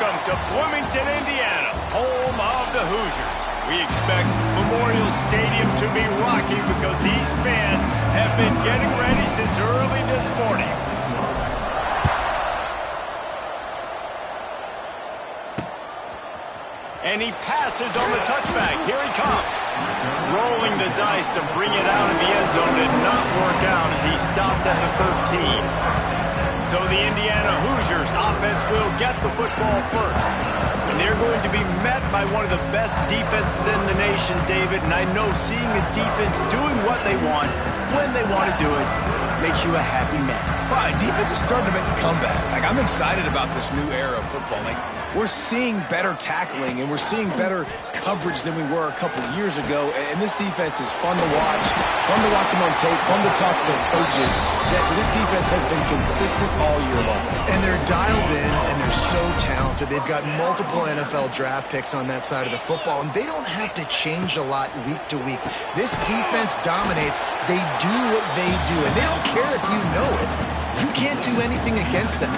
Welcome to Bloomington, Indiana, home of the Hoosiers. We expect Memorial Stadium to be rocking because these fans have been getting ready since early this morning. And he passes on the touchback. Here he comes. Rolling the dice to bring it out of the end zone did not work out as he stopped at the 13. So the Indiana Hoosiers offense will get the football first. And they're going to be met by one of the best defenses in the nation, David. And I know seeing a defense doing what they want, when they want to do it, makes you a happy man. Well, defense is starting to make a comeback. I'm excited about this new era of football. We're seeing better tackling, and we're seeing better coverage than we were a couple of years ago. And this defense is fun to watch them on tape, fun to talk to their coaches. Jesse, this defense has been consistent all year long. And they're dialed in, and they're so talented. They've got multiple NFL draft picks on that side of the football, and they don't have to change a lot week to week. This defense dominates. They do what they do, and they don't care if you know it. You can't do anything against them.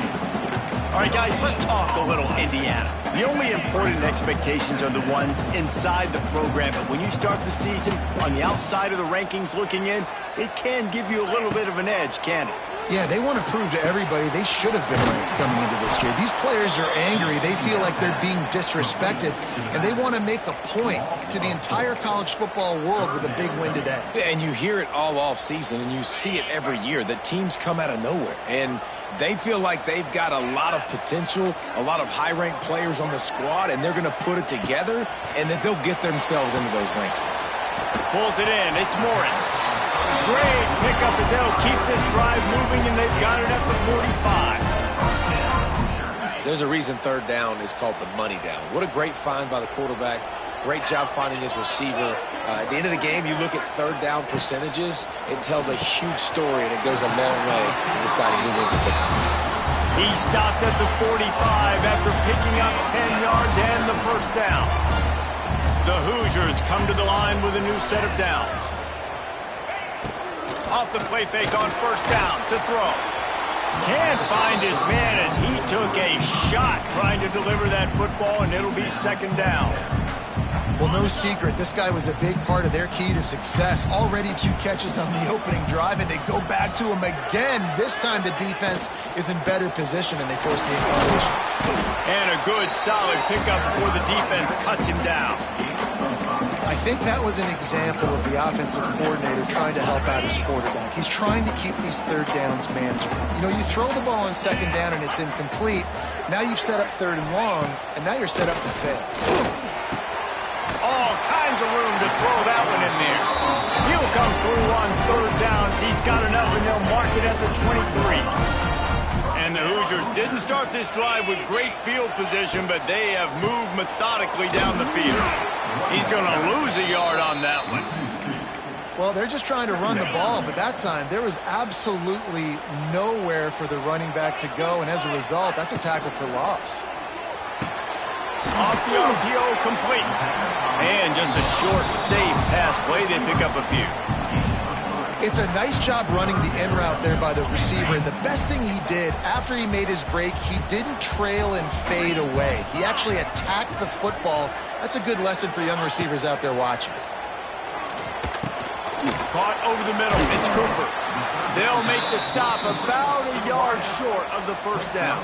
All right, guys, let's talk a little Indiana. The only important expectations are the ones inside the program, but when you start the season on the outside of the rankings looking in, it can give you a little bit of an edge, can't it? Yeah, they want to prove to everybody they should have been ranked coming into this year. These players are angry. They feel like they're being disrespected, and they want to make a point to the entire college football world with a big win today. Yeah, and you hear it all off season, and you see it every year. The teams come out of nowhere, and they feel like they've got a lot of potential, a lot of high-ranked players on the squad, and they're going to put it together, and that they'll get themselves into those rankings. Pulls it in. It's Morris. Great pickup as they'll keep this drive moving, and they've got it at the 45. There's a reason third down is called the money down. What a great find by the quarterback. Great job finding his receiver. At the end of the game, you look at third down percentages, it tells a huge story, and it goes a long way in deciding who wins a football game. He stopped at the 45 after picking up 10 yards and the first down. The Hoosiers come to the line with a new set of downs. Off the play fake on first down to throw. Can't find his man as he took a shot trying to deliver that football, and it'll be second down. Well, no secret, this guy was a big part of their key to success. Already 2 catches on the opening drive, and they go back to him again. This time the defense is in better position, and they force the incompletion. And a good, solid pickup before the defense cuts him down. I think that was an example of the offensive coordinator trying to help out his quarterback. He's trying to keep these third downs manageable. You know, you throw the ball on second down and it's incomplete. Now you've set up third and long, and now you're set up to fail. All kinds of room to throw that one in there. He'll come through on third downs. He's got enough, and they'll mark it at the 23. And the Hoosiers didn't start this drive with great field position, but they have moved methodically down the field. He's going to lose a yard on that one. Well, they're just trying to run the ball, but that time there was absolutely nowhere for the running back to go, and as a result, that's a tackle for loss. Off the RPO, complete. And just a short, safe pass play. They pick up a few. It's a nice job running the in route there by the receiver, and the best thing he did after he made his break, he didn't trail and fade away. He actually attacked the football. That's a good lesson for young receivers out there watching. Caught over the middle. It's Cooper. They'll make the stop about a yard short of the first down.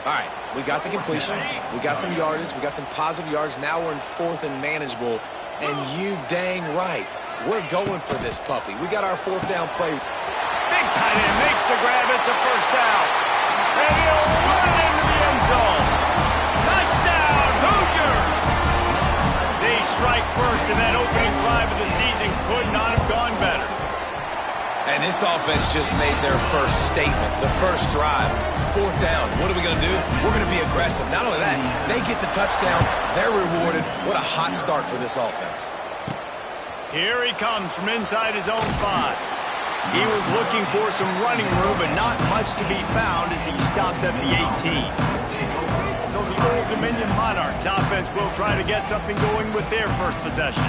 All right, we got the completion. We got some yardage. We got some positive yards. Now we're in fourth and manageable, and you dang right. We're going for this puppy. We got our fourth down play. Big tight end makes the grab. It's a first down. And he'll run it into the end zone. Touchdown, Hoosiers! They strike first, and that opening drive of the season could not have gone better. And this offense just made their first statement, the first drive. Fourth down. What are we going to do? We're going to be aggressive. Not only that, they get the touchdown. They're rewarded. What a hot start for this offense. Here he comes from inside his own 5. He was looking for some running room, but not much to be found as he stopped at the 18. So the Old Dominion Monarchs offense will try to get something going with their first possession.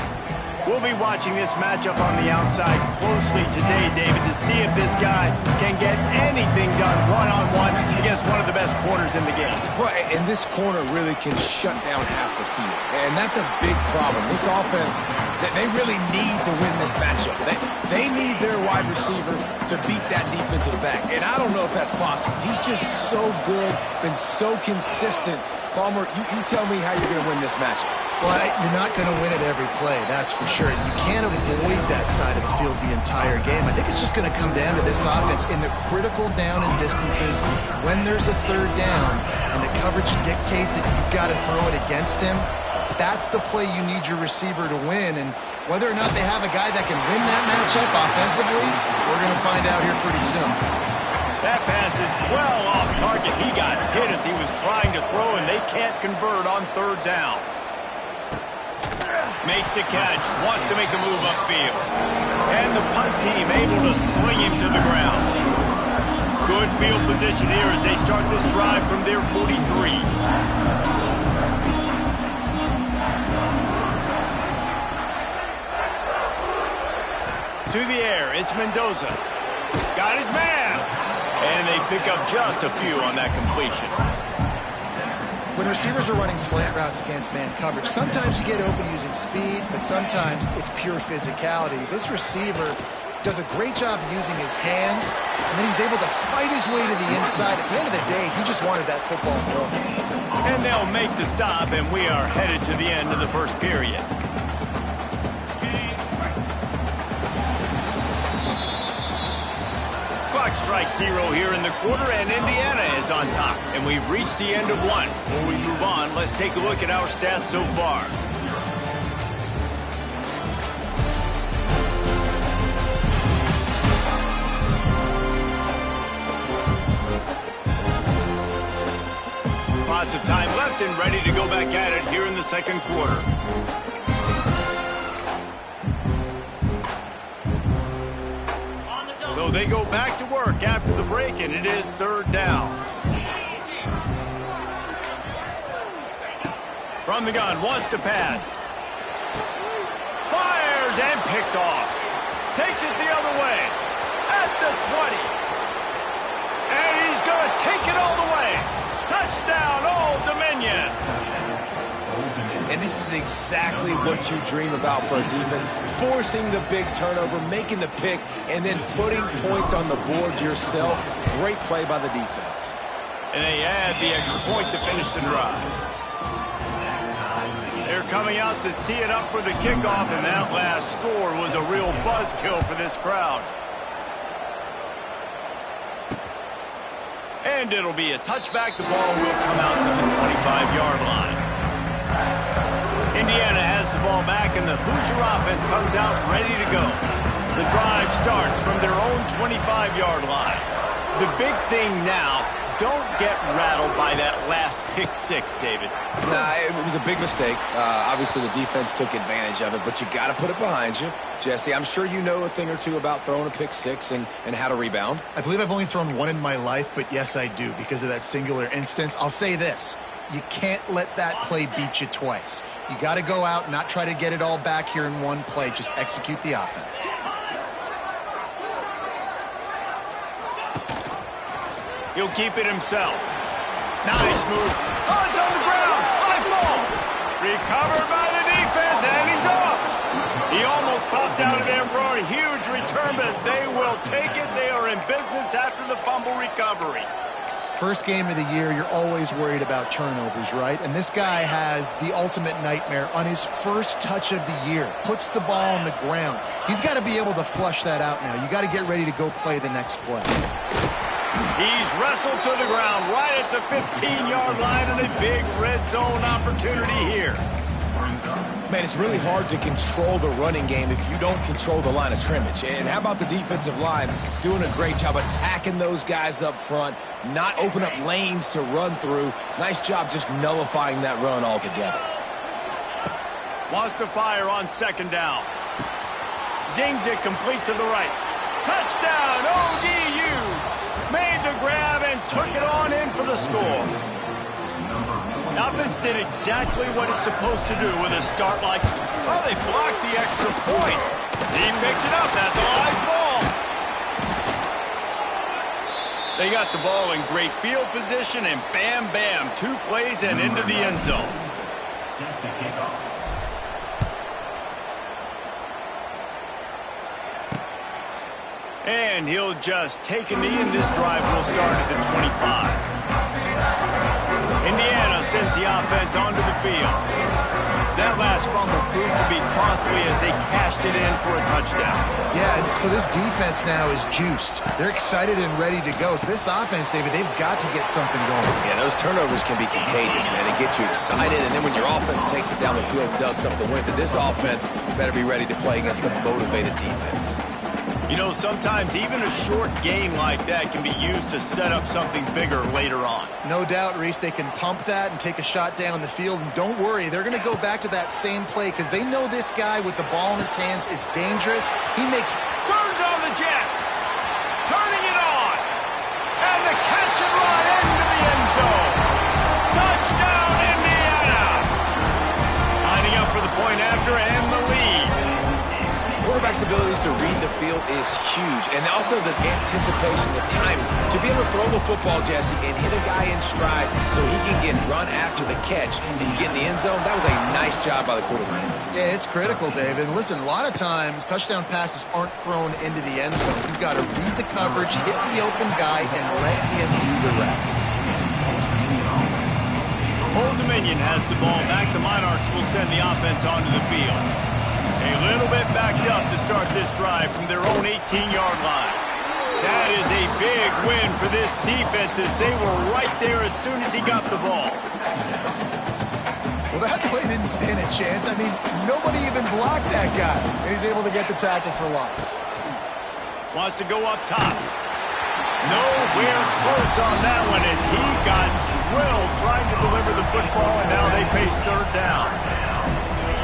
We'll be watching this matchup on the outside closely today, David, to see if this guy can get anything done one-on-one against one of the best corners in the game. Well, and this corner really can shut down half the field. And that's a big problem. This offense, they really need to win this matchup. They need their wide receiver to beat that defensive back. And I don't know if that's possible. He's just so good, been so consistent. Palmer, you tell me how you're going to win this matchup. Well, you're not going to win it every play, that's for sure. You can't avoid that side of the field the entire game. I think it's just going to come down to this offense in the critical down and distances when there's a third down and the coverage dictates that you've got to throw it against him. That's the play you need your receiver to win. And whether or not they have a guy that can win that matchup offensively, we're going to find out here pretty soon. That pass is well off target. He got hit as he was trying to throw, and they can't convert on third down. Makes the catch, wants to make a move upfield. And the punt team able to swing him to the ground. Good field position here as they start this drive from their 43. To the air, it's Mendoza. Got his man. And they pick up just a few on that completion. When receivers are running slant routes against man coverage, sometimes you get open using speed, but sometimes it's pure physicality. This receiver does a great job using his hands, and then he's able to fight his way to the inside. At the end of the day, he just wanted that football throw. And they'll make the stop, and we are headed to the end of the first period. Strike zero here in the quarter, and Indiana is on top. And we've reached the end of one. Before we move on, let's take a look at our stats so far. Lots of time left and ready to go back at it here in the second quarter. So they go back to work after the break, and it is third down. From the gun, wants to pass. Fires and picked off. Takes it the other way. At the 20. And he's going to take it all the way. Touchdown, Old Dominion. And this is exactly what you dream about for a defense. Forcing the big turnover, making the pick, and then putting points on the board yourself. Great play by the defense. And they add the extra point to finish the drive. They're coming out to tee it up for the kickoff, and that last score was a real buzzkill for this crowd. And it'll be a touchback. The ball will come out to the 25-yard line. Indiana has the ball back, and the Hoosier offense comes out ready to go. The drive starts from their own 25-yard line. The big thing now, don't get rattled by that last pick six, David. Nah, it was a big mistake. Obviously, the defense took advantage of it, but you got to put it behind you. Jesse, I'm sure you know a thing or two about throwing a pick six and how to rebound. I believe I've only thrown one in my life, but yes, I do because of that singular instance. I'll say this. You can't let that play beat you twice. You got to go out and not try to get it all back here in one play. Just execute the offense. He'll keep it himself. Nice move. Oh, it's on the ground. Live ball. Recovered by the defense, and he's off. He almost popped out of there for a huge return, but they will take it. They are in business after the fumble recovery. First game of the year, you're always worried about turnovers, right? And this guy has the ultimate nightmare on his first touch of the year. Puts the ball on the ground. He's got to be able to flush that out now. You got to get ready to go play the next play. He's wrestled to the ground right at the 15-yard line, and a big red zone opportunity here. Man, it's really hard to control the running game if you don't control the line of scrimmage. And how about the defensive line doing a great job attacking those guys up front, not open up lanes to run through. Nice job just nullifying that run altogether. Wants to fire on second down. Zings it complete to the right. Touchdown, ODU. Made the grab and took it on in for the score. Offense did exactly what it's supposed to do with a start like Oh, they blocked the extra point. He picks it up. That's a live ball. They got the ball in great field position, and bam, bam, 2 plays and into the end zone. And he'll just take a knee, and this drive will start at the 25. Indiana sends the offense onto the field. That last fumble proved to be costly as they cashed it in for a touchdown. Yeah, so this defense now is juiced. They're excited and ready to go. So this offense, David, they've got to get something going. Yeah, those turnovers can be contagious, man. It gets you excited, and then when your offense takes it down the field and does something with it, this offense better be ready to play against a motivated defense. You know, sometimes even a short game like that can be used to set up something bigger later on. No doubt, Reese, they can pump that and take a shot down the field. And don't worry, they're going to go back to that same play because they know this guy with the ball in his hands is dangerous. He turns on the Jets. Turning it on. And the catch and run into the end zone. Touchdown, Indiana. Lining up for the point after and the lead. Quarterback's abilities to read the field is huge, and also the anticipation, the timing. To be able to throw the football, Jesse, and hit a guy in stride so he can get run after the catch and get in the end zone, that was a nice job by the quarterback. Yeah, it's critical, David. Listen, a lot of times touchdown passes aren't thrown into the end zone. You've got to read the coverage, hit the open guy, and let him do the rest. Old Dominion has the ball back. The Monarchs will send the offense onto the field. A little bit backed up to start this drive from their own 18-yard line. That is a big win for this defense as they were right there as soon as he got the ball. Well, that play didn't stand a chance. I mean, nobody even blocked that guy. And he's able to get the tackle for loss. Wants to go up top. Nowhere close on that one as he got drilled trying to deliver the football, and now they face third down.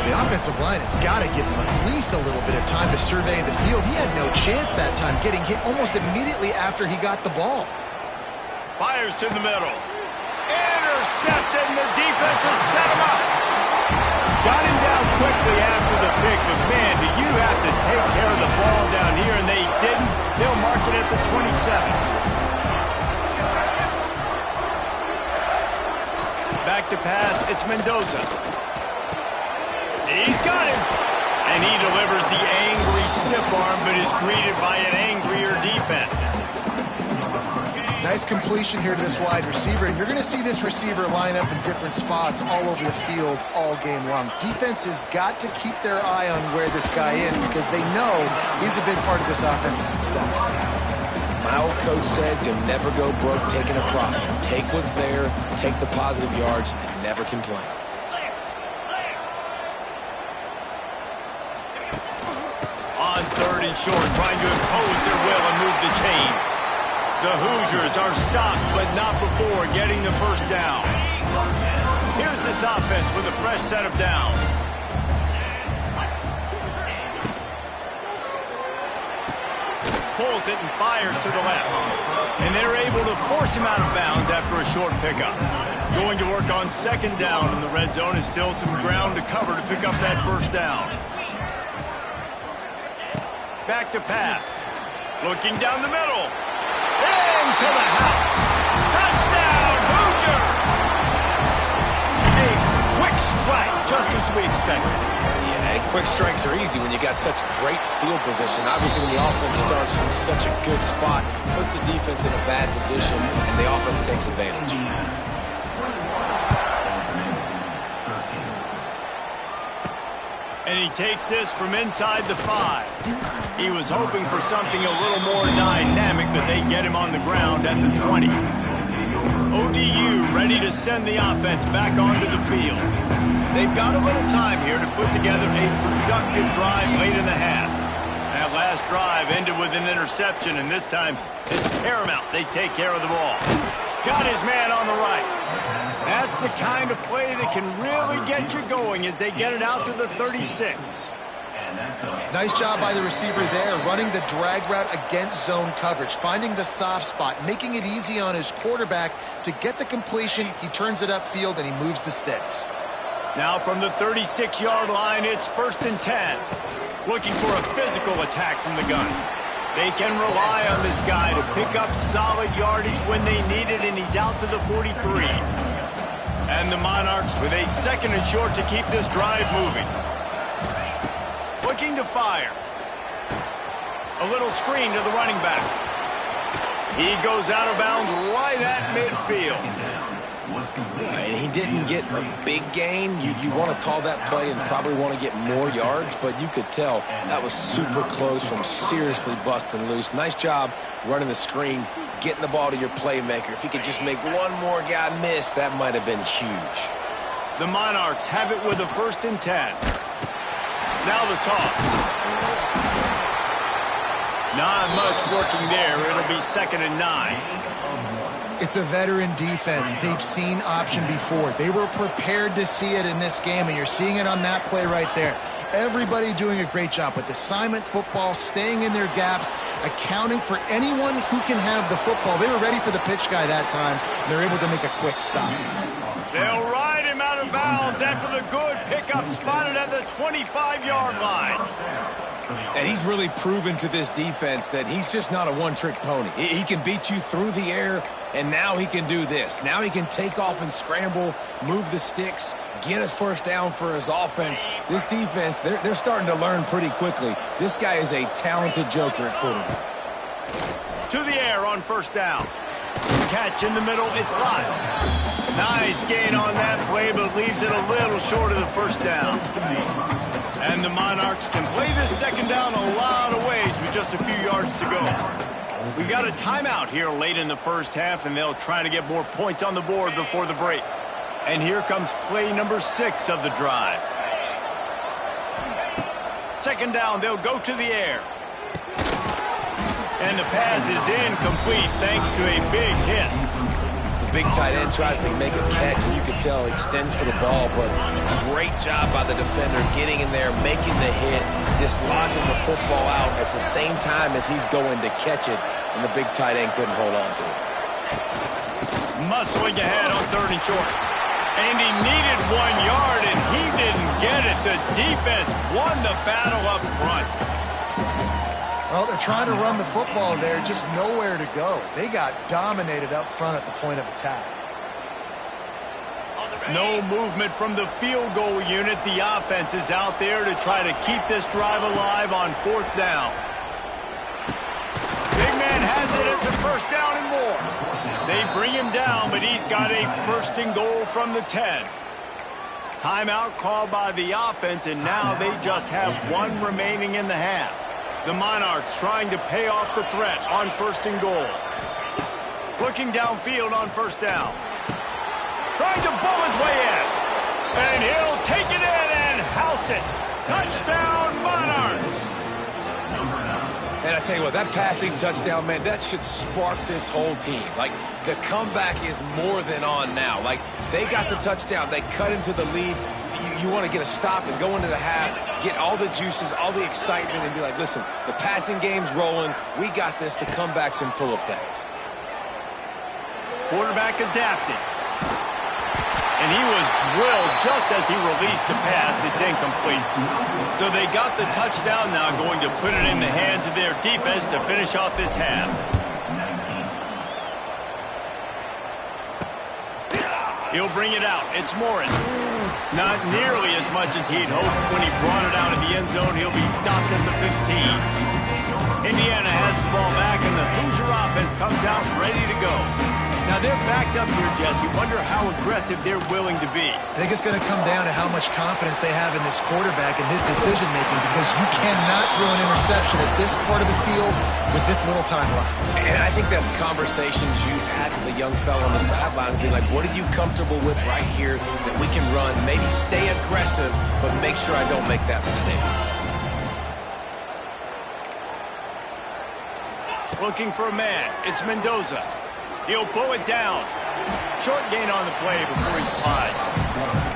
The offensive line has got to give him at least a little bit of time to survey the field. He had no chance that time, getting hit almost immediately after he got the ball. Fires to the middle. Intercepted, and the defense has set him up. Got him down quickly after the pick, but man, do you have to take care of the ball down here, and they didn't. They'll mark it at the 27. Back to pass, it's Mendoza. He's got him. And he delivers the angry stiff arm, but is greeted by an angrier defense. Nice completion here to this wide receiver. And you're going to see this receiver line up in different spots all over the field all game long. Defense has got to keep their eye on where this guy is because they know he's a big part of this offense's success. My old coach said you'll never go broke taking a profit. Take what's there, take the positive yards, and never complain. On third and short, trying to impose their will and move the chains. The Hoosiers are stopped, but not before getting the first down. Here's this offense with a fresh set of downs. Pulls it and fires to the left. And they're able to force him out of bounds after a short pickup. Going to work on second down in the red zone, and still some ground to cover to pick up that first down. Back to pass. Looking down the middle. Into the house. Touchdown, Hoosiers! A quick strike, just as we expected. Yeah, quick strikes are easy when you got such great field position. Obviously, when the offense starts in such a good spot, puts the defense in a bad position, and the offense takes advantage. And he takes this from inside the 5. He was hoping for something a little more dynamic, but they get him on the ground at the 20. ODU ready to send the offense back onto the field. They've got a little time here to put together a productive drive late in the half. That last drive ended with an interception, and this time it's paramount they take care of the ball. Got his man on the right. That's the kind of play that can really get you going as they get it out to the 36. Nice job by the receiver there, running the drag route against zone coverage, finding the soft spot, making it easy on his quarterback to get the completion. He turns it upfield, and he moves the sticks. Now from the 36-yard line, it's 1st and 10. Looking for a physical attack from the gun. They can rely on this guy to pick up solid yardage when they need it, and he's out to the 43. And the Monarchs with a 2nd and short to keep this drive moving. Looking to fire. A little screen to the running back. He goes out of bounds right at midfield. And he didn't get a big gain. You want to call that play and probably want to get more yards, but you could tell that was super close from seriously busting loose. Nice job running the screen, getting the ball to your playmaker. If he could just make one more guy miss, that might have been huge. The Monarchs have it with a 1st and 10. Now the toss. Not much working there. It'll be 2nd and 9. It's a veteran defense. They've seen option before. They were prepared to see it in this game, and you're seeing it on that play right there. Everybody doing a great job with assignment football, staying in their gaps, accounting for anyone who can have the football. They were ready for the pitch guy that time, and they're able to make a quick stop. They'll ride him out of bounds after the good pickup spotted at the 25-yard line. And he's really proven to this defense that he's just not a one-trick pony. He can beat you through the air, and now he can do this. Now he can take off and scramble, move the sticks, get us 1st down for his offense. This defense, they're starting to learn pretty quickly. This guy is a talented joker at quarterback. To the air on 1st down. Catch in the middle, it's Lott. Nice gain on that play, but leaves it a little short of the 1st down. And the Monarchs can play this 2nd down a lot of ways with just a few yards to go. We got a timeout here late in the 1st half, and they'll try to get more points on the board before the break. And here comes play number 6 of the drive. 2nd down, they'll go to the air. And the pass is incomplete thanks to a big hit. Big tight end tries to make a catch, and you can tell he extends for the ball, but great job by the defender getting in there, making the hit, dislodging the football out at the same time as he's going to catch it, and the big tight end couldn't hold on to it. Muscling ahead on 3rd and short. And he needed 1 yard, and he didn't get it. The defense won the battle up front. Well, they're trying to run the football there, just nowhere to go. They got dominated up front at the point of attack. No movement from the field goal unit. The offense is out there to try to keep this drive alive on 4th down. Big man has it. It's a 1st down and more. They bring him down, but he's got a 1st and goal from the 10. Timeout called by the offense, and now they just have 1 remaining in the half. The Monarchs trying to pay off the threat on 1st and goal. Looking downfield on 1st down. Trying to bull his way in. And he'll take it in and house it. Touchdown, Monarchs. And I tell you what, that passing touchdown, man, that should spark this whole team. Like, the comeback is more than on now. Like, they got the touchdown. They cut into the lead. You want to get a stop and go into the half, get all the juices, all the excitement, and be like, listen, the passing game's rolling. We got this. The comeback's in full effect. Quarterback adapted. And he was drilled just as he released the pass. It's incomplete. So they got the touchdown now, going to put it in the hands of their defense to finish off this half. He'll bring it out. It's Morris. Not nearly as much as he'd hoped when he brought it out of the end zone. He'll be stopped at the 15. Indiana has the ball back, and the Hoosier offense comes out ready to go. Now, they're backed up here, Jesse. Wonder how aggressive they're willing to be. I think it's going to come down to how much confidence they have in this quarterback and his decision-making, because you cannot throw an interception at this part of the field with this little time left. And I think that's conversations you've had with the young fella on the sideline. Be like, what are you comfortable with right here that we can run? Maybe stay aggressive, but make sure I don't make that mistake. Looking for a man. It's Mendoza. He'll pull it down. Short gain on the play before he slides.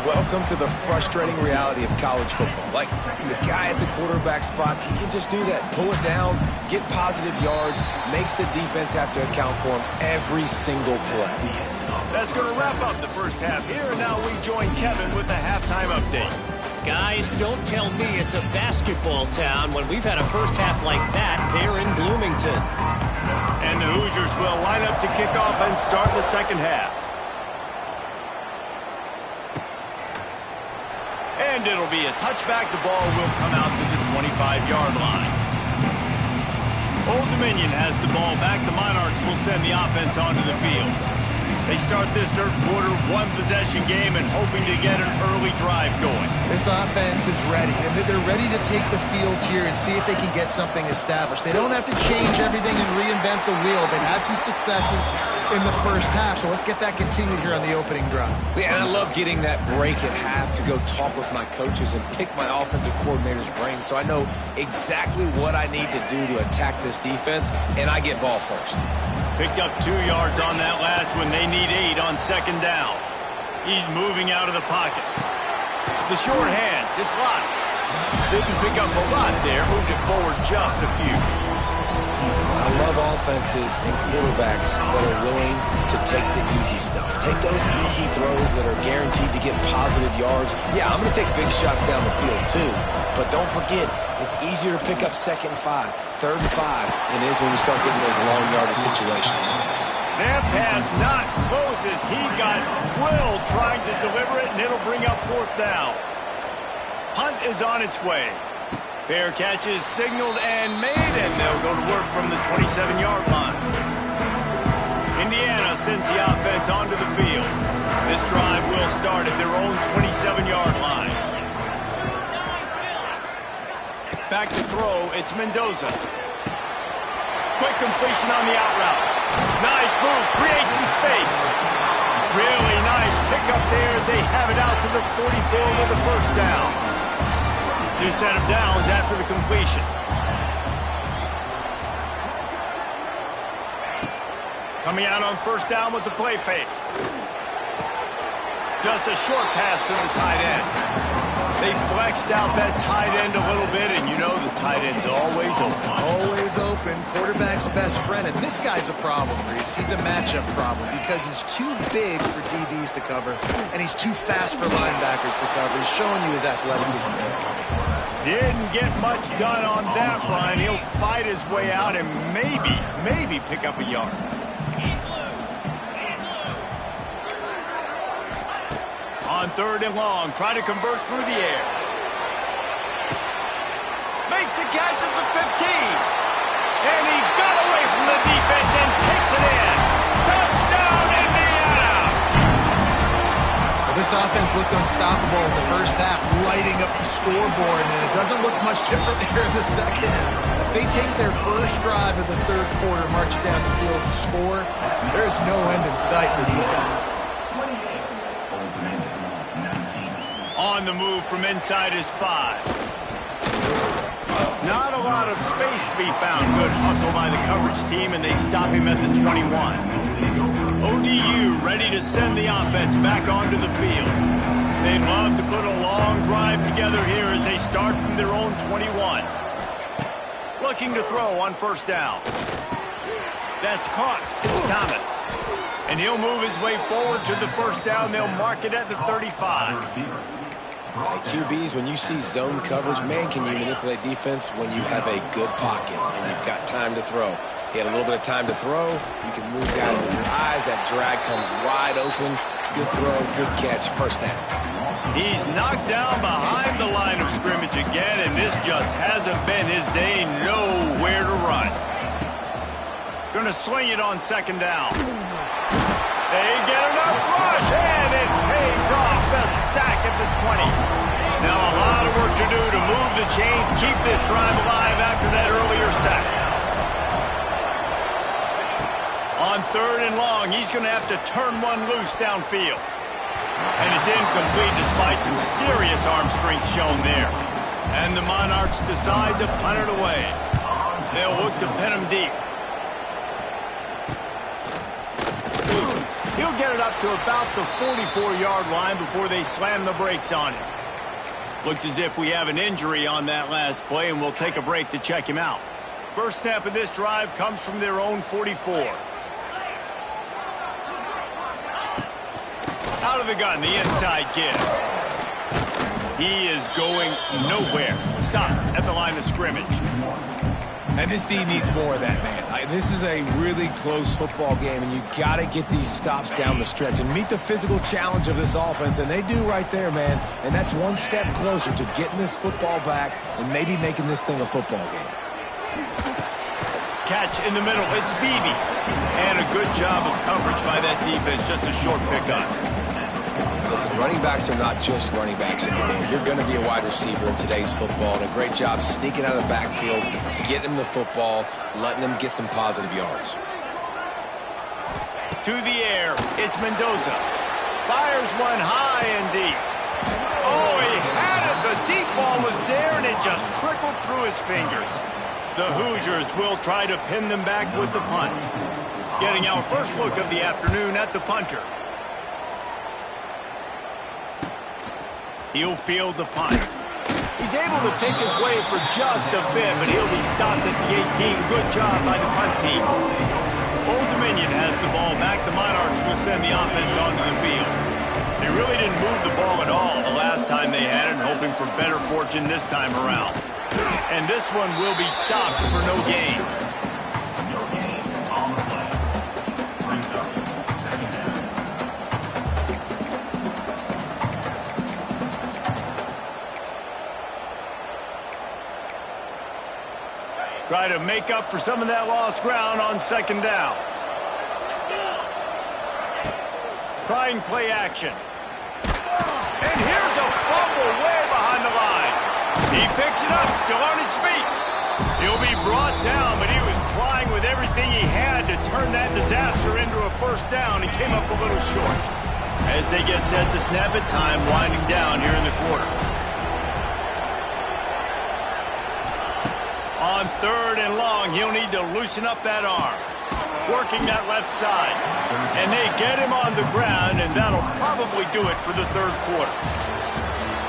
Welcome to the frustrating reality of college football. Like, the guy at the quarterback spot, he can just do that. Pull it down, get positive yards, makes the defense have to account for him every single play. That's going to wrap up the first half here, and now we join Kevin with the halftime update. Guys, don't tell me it's a basketball town when we've had a first half like that here in Bloomington. And the Hoosiers will line up to kick off and start the second half. And it'll be a touchback. The ball will come out to the 25-yard line. Old Dominion has the ball back. The Monarchs will send the offense onto the field. They start this third quarter one-possession game and hoping to get an early drive going. This offense is ready, and they're ready to take the field here and see if they can get something established. They don't have to change everything and reinvent the wheel. They've had some successes in the first half, so let's get that continued here on the opening drive. Yeah, and I love getting that break at half to go talk with my coaches and pick my offensive coordinator's brain so I know exactly what I need to do to attack this defense, and I get ball first. Picked up 2 yards on that last one. They need 8 on second down. He's moving out of the pocket. The short hands, it's locked. Didn't pick up a lot there. Moved it forward just a few. I love offenses and quarterbacks that are willing to take the easy stuff. Take those easy throws that are guaranteed to get positive yards. Yeah, I'm going to take big shots down the field too. But don't forget, it's easier to pick up 2nd and 5, 3rd and 5 than it is when we start getting those long yardage situations. That pass not closes. He got drilled trying to deliver it, and it'll bring up 4th down. Punt is on its way. Fair catch is signaled and made, and they'll go to work from the 27-yard line. Indiana sends the offense onto the field. This drive will start at their own 27-yard line. Back to throw, it's Mendoza. Quick completion on the out route. Nice move, creates some space. Really nice pickup there as they have it out to the 44 with the first down. New set of downs after the completion. Coming out on first down with the play fake. Just a short pass to the tight end. They flexed out that tight end a little bit, and you know the tight end's always open. Always open. Quarterback's best friend. And this guy's a problem, Reese. He's a matchup problem because he's too big for DBs to cover, and he's too fast for linebackers to cover. He's showing you his athleticism there. Didn't get much done on that run. He'll fight his way out and maybe pick up a yard. On 3rd and long, try to convert through the air. Makes a catch at the 15. And he got away from the defense and takes it in. Touchdown, Indiana! Well, this offense looked unstoppable in the first half, lighting up the scoreboard, and it doesn't look much different here in the second half. They take their first drive of the third quarter, march it down the field, and score. There's no end in sight for these guys. On the move from inside his 5. Not a lot of space to be found. Good hustle by the coverage team, and they stop him at the 21. ODU ready to send the offense back onto the field. They'd love to put a long drive together here as they start from their own 21. Looking to throw on first down. That's caught. It's Thomas. And he'll move his way forward to the first down. They'll mark it at the 35. QBs, when you see zone coverage, man, can you manipulate defense when you have a good pocket and you've got time to throw. He had a little bit of time to throw. You can move guys with your eyes. That drag comes wide open. Good throw, good catch, first down. He's knocked down behind the line of scrimmage again, and this just hasn't been his day. Nowhere to run. Going to swing it on second down. They get enough rush, and it pays off. The sack at the 20. Now a lot of work to do to move the chains, keep this drive alive after that earlier sack. On 3rd and long, he's going to have to turn one loose downfield. And it's incomplete despite some serious arm strength shown there. And the Monarchs decide to punt it away. They'll look to pin him deep. He'll get it up to to about the 44-yard line before they slam the brakes on him. Looks as if we have an injury on that last play, and we'll take a break to check him out. First snap of this drive comes from their own 44. Out of the gun, the inside give. He is going nowhere. Stop at the line of scrimmage. And this team needs more of that, man. This is a really close football game, and you got to get these stops down the stretch and meet the physical challenge of this offense, and they do right there, man. And that's one step closer to getting this football back and maybe making this thing a football game. Catch in the middle. It's Beebe. And a good job of coverage by that defense. Just a short pickup. Listen, running backs are not just running backs anymore. You're going to be a wide receiver in today's football, and a great job sneaking out of the backfield, getting them the football, letting them get some positive yards. To the air, it's Mendoza. Fires one high and deep. Oh, he had it. The deep ball was there, and it just trickled through his fingers. The Hoosiers will try to pin them back with the punt. Getting our first look of the afternoon at the punter. He'll field the punt. He's able to pick his way for just a bit, but he'll be stopped at the 18. Good job by the punt team. Old Dominion has the ball back. The Monarchs will send the offense onto the field. They really didn't move the ball at all the last time they had it, hoping for better fortune this time around. And this one will be stopped for no gain. Try to make up for some of that lost ground on second down. Trying play action. And here's a fumble way behind the line. He picks it up, still on his feet. He'll be brought down, but he was trying with everything he had to turn that disaster into a first down. He came up a little short. As they get set to snap it, time winding down here in the quarter. On third and long, he'll need to loosen up that arm. Working that left side. And they get him on the ground, and that'll probably do it for the third quarter.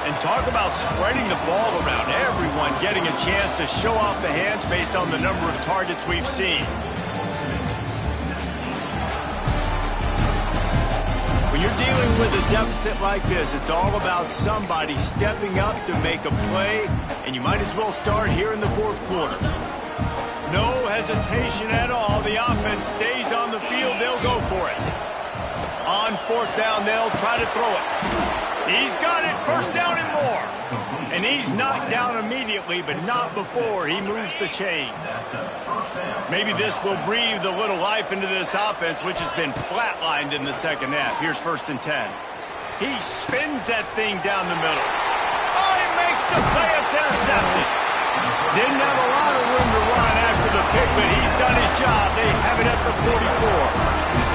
And talk about spreading the ball around. Everyone getting a chance to show off the hands based on the number of targets we've seen. When you're dealing with a deficit like this, it's all about somebody stepping up to make a play, and you might as well start here in the fourth quarter. No hesitation at all. The offense stays on the field. They'll go for it. On fourth down, they'll try to throw it. He's got it. First down and more. And he's knocked down immediately, but not before he moves the chains. Maybe this will breathe a little life into this offense, which has been flatlined in the second half. Here's 1st and 10. He spins that thing down the middle. Oh, he makes the play. It's intercepted. Didn't have a lot of room to run after the pick, but he's done his job. They have it at the 44.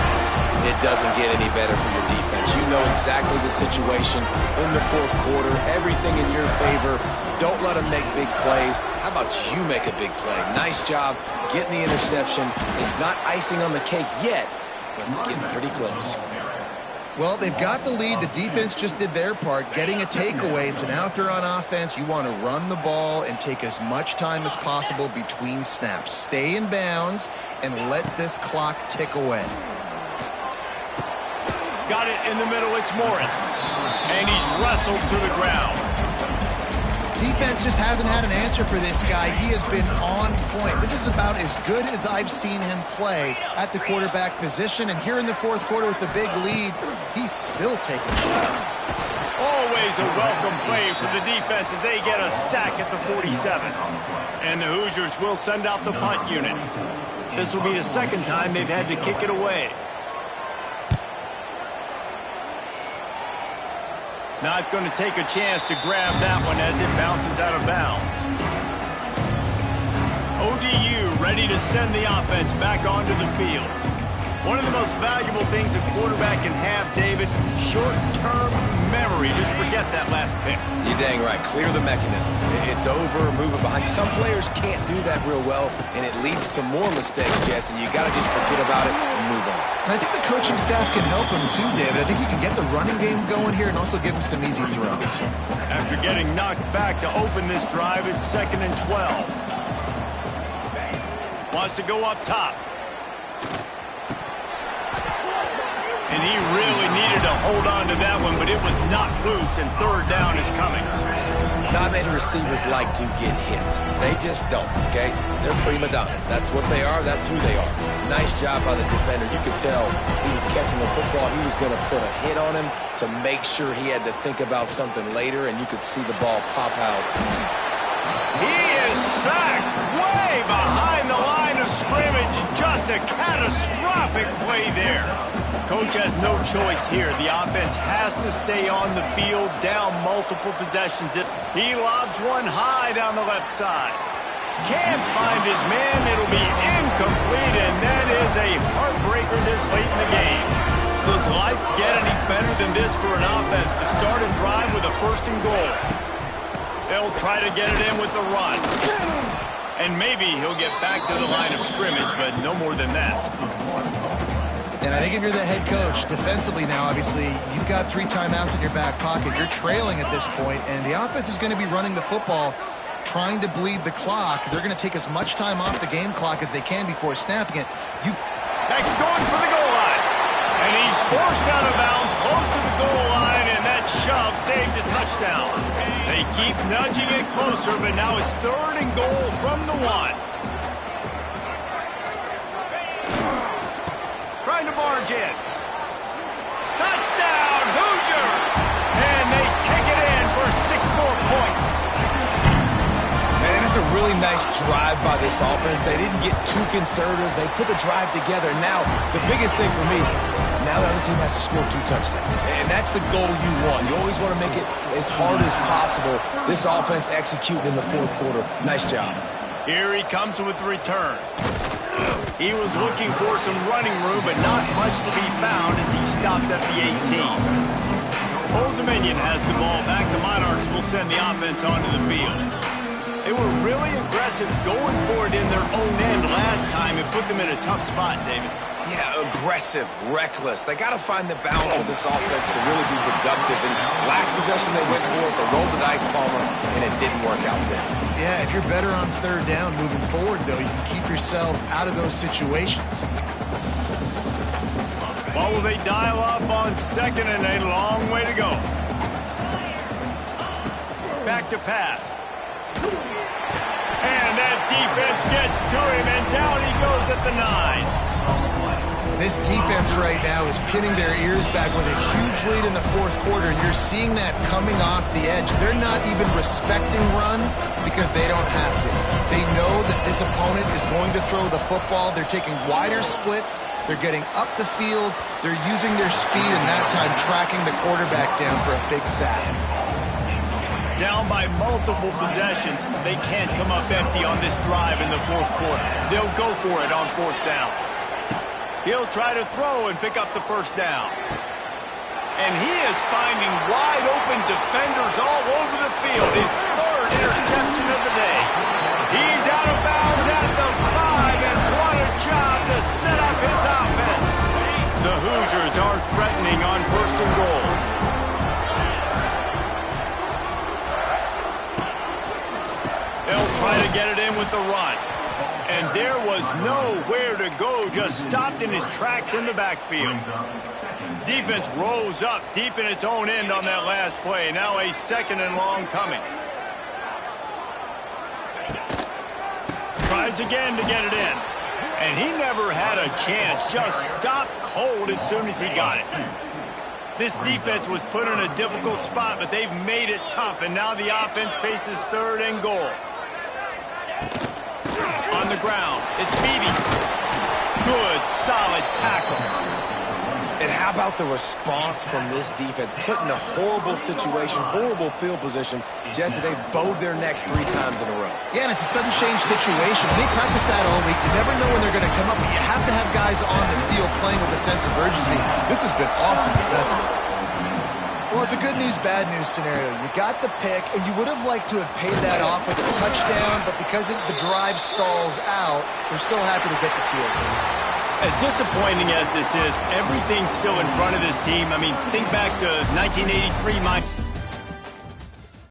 It doesn't get any better for your defense. You know exactly the situation in the fourth quarter. Everything in your favor. Don't let them make big plays. How about you make a big play? Nice job getting the interception. It's not icing on the cake yet, but it's getting pretty close. Well, they've got the lead. The defense just did their part, getting a takeaway. So now if you're on offense, you want to run the ball and take as much time as possible between snaps. Stay in bounds and let this clock tick away. Got it in the middle. It's Morris. And he's wrestled to the ground. Defense just hasn't had an answer for this guy. He has been on point. This is about as good as I've seen him play at the quarterback position. And here in the fourth quarter with a big lead, he's still taking shots. Always a welcome play for the defense as they get a sack at the 47. And the Hoosiers will send out the punt unit. This will be the second time they've had to kick it away. Not going to take a chance to grab that one as it bounces out of bounds. ODU ready to send the offense back onto the field. One of the most valuable things a quarterback can have, David, short-term memory. Just forget that last pick. You're dang right. Clear the mechanism. It's over, move it behind you. Some players can't do that real well, and it leads to more mistakes, Jesse. You got to just forget about it and move on. And I think the coaching staff can help him too, David. I think you can get the running game going here and also give him some easy throws. After getting knocked back to open this drive, it's 2nd and 12. Wants to go up top. And he really needed to hold on to that one, but it was knocked loose, and 3rd down is coming. Not many receivers like to get hit. They just don't, okay? They're prima donnas. That's what they are. That's who they are. Nice job by the defender. You could tell he was catching the football. He was going to put a hit on him to make sure he had to think about something later, and you could see the ball pop out. He is sacked way behind the line of scrimmage. Just a catastrophic play there. Coach has no choice here. The offense has to stay on the field, down multiple possessions. If he lobs one high down the left side. Can't find his man. It'll be incomplete, and that is a heartbreaker this late in the game. Does life get any better than this for an offense to start a drive with a 1st and goal? They'll try to get it in with the run. And maybe he'll get back to the line of scrimmage, but no more than that. And I think if you're the head coach, defensively now, obviously, you've got 3 timeouts in your back pocket. You're trailing at this point, and the offense is going to be running the football, trying to bleed the clock. They're going to take as much time off the game clock as they can before snapping it. Next going for the goal line. And he's forced out of bounds, close to the goal line, and that shove saved a touchdown. They keep nudging it closer, but now it's 3rd and goal from the 1. Trying to barge in. Touchdown, Hoosiers! And they take it in for 6 more points. Man, it's a really nice drive by this offense. They didn't get too conservative. They put the drive together. Now, the biggest thing for me, now the other team has to score 2 touchdowns. And that's the goal you want. You always want to make it as hard as possible. This offense executing in the 4th quarter. Nice job. Here he comes with the return. He was looking for some running room, but not much to be found as he stopped at the 18. Old Dominion has the ball back. The Monarchs will send the offense onto the field. They were really aggressive going for it in their own end last time and put them in a tough spot, David. Yeah, aggressive, reckless. They got to find the balance with this offense to really be productive. And last possession they went for it, they rolled the dice, Palmer, and it didn't work out for them. Yeah, if you're better on 3rd down moving forward, though, you can keep yourself out of those situations. Well, will they dial up on 2nd and a long way to go? Back to pass. And that defense gets to him, and down he goes at the 9. This defense right now is pinning their ears back with a huge lead in the 4th quarter, and you're seeing that coming off the edge. They're not even respecting run because they don't have to. They know that this opponent is going to throw the football. They're taking wider splits. They're getting up the field. They're using their speed, and that time tracking the quarterback down for a big sack. Down by multiple possessions, they can't come up empty on this drive in the 4th quarter. They'll go for it on 4th down. He'll try to throw and pick up the 1st down. And he is finding wide open defenders all over the field. His 3rd interception of the day. He's out of bounds at the 5, and what a job to set up his offense. The Hoosiers are threatening on 1st and goal. They'll try to get it in with the run. And there was nowhere to go, just stopped in his tracks in the backfield. Defense rose up deep in its own end on that last play. Now a 2nd and long coming. Tries again to get it in. And he never had a chance, just stopped cold as soon as he got it. This defense was put in a difficult spot, but they've made it tough, and now the offense faces 3rd and goal. On the ground, it's Beebe. Good, solid tackle. And how about the response from this defense? Put in a horrible situation, horrible field position. Jesse, they bowed their necks 3 times in a row. Yeah, and it's a sudden change situation. They practice that all week. You never know when they're going to come up, but you have to have guys on the field playing with a sense of urgency. This has been awesome defensively. Well, it's a good news, bad news scenario. You got the pick, and you would have liked to have paid that off with a touchdown, but because the drive stalls out, they're still happy to get the field goal. As disappointing as this is, everything's still in front of this team. I mean, think back to 1983,